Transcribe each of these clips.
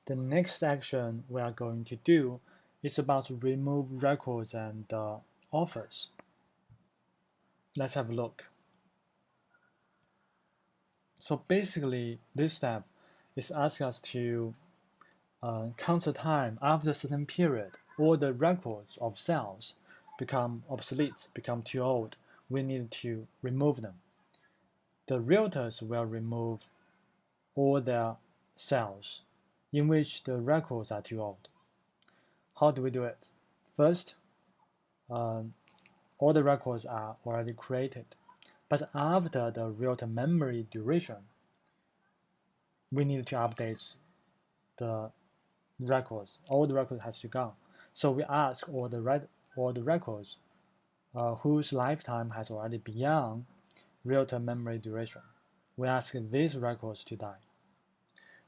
The next action we are going to do is about to remove records and offers. Let's have a look. So basically, this step is asking us to count the time after a certain period, all the records of cells become obsolete, become too old. We need to remove them. The realtors will remove all their cells in which the records are too old. How do we do it? First, all the records are already created, but after the realtor memory duration, we need to update the records. All the records has to go. So we ask all the records whose lifetime has already beyond realtor memory duration. We ask these records to die.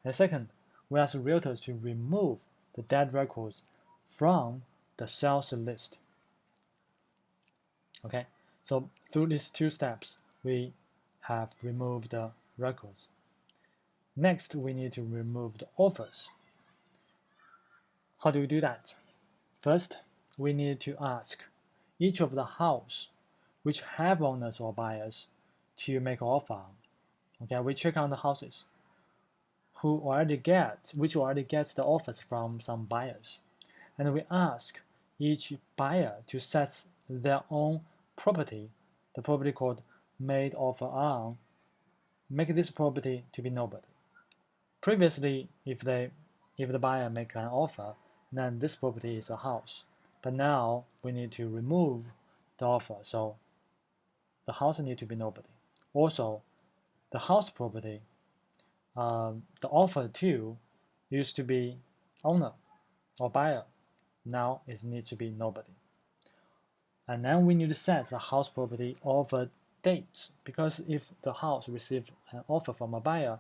And second, we ask realtors to remove the dead records from the sales list. Okay, so through these two steps, we have removed the records. Next, we need to remove the offers. How do we do that? First, we need to ask each of the house which have owners or buyers to make offer. Okay, we check on the houses which already gets the offers from some buyers, and we ask each buyer to set their own property, the property called made offer on, make this property to be nobody. Previously, if the buyer make an offer, then this property is a house. But now we need to remove the offer, so the house need to be nobody. Also, the house property, the offer to used to be owner or buyer. Now it needs to be nobody. And then we need to set the house property offer date, because if the house receives an offer from a buyer,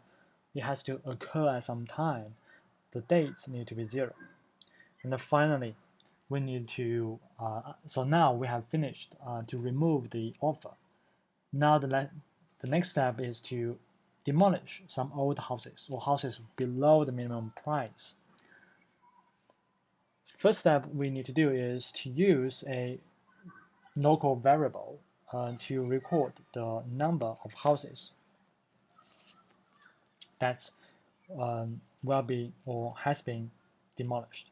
it has to occur at some time. The dates need to be 0. And then finally, we need to, so now we have finished to remove the offer. Now the next step is to demolish some old houses or houses below the minimum price. First step we need to do is to use a local variable to record the number of houses that will be or has been demolished.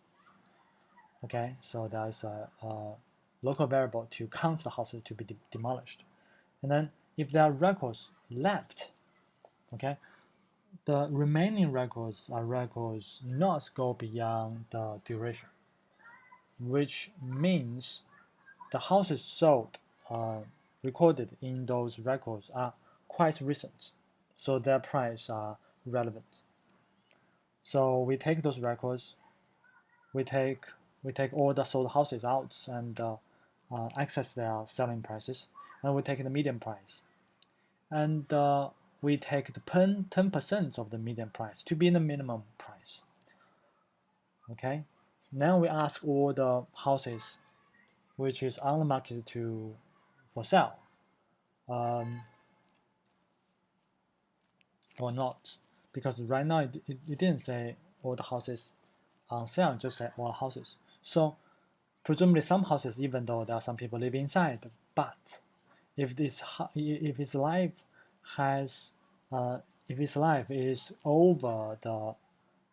Okay, so there's a local variable to count the houses to be demolished. And then if there are records left, okay, the remaining records are records not go beyond the duration, which means the houses sold recorded in those records are quite recent, so their price are relevant. So we take those records, we take all the sold houses out and access their selling prices, and we take the median price, and we take the 10% of the median price to be the minimum price. Okay, now we ask all the houses which is on the market for sale, or not, because right now it didn't say all the houses on sale, just said all houses. So presumably some houses, even though there are some people living inside, but if its life has if its life is over the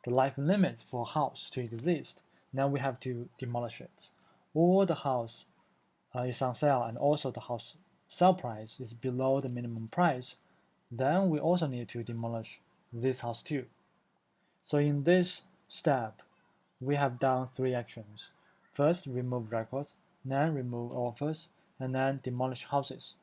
life limit for house to exist, then we have to demolish it. Or the house is on sale and also the house sale price is below the minimum price, then we also need to demolish this house too. So in this step, we have done 3 actions. First, remove records, then remove offers, and then demolish houses.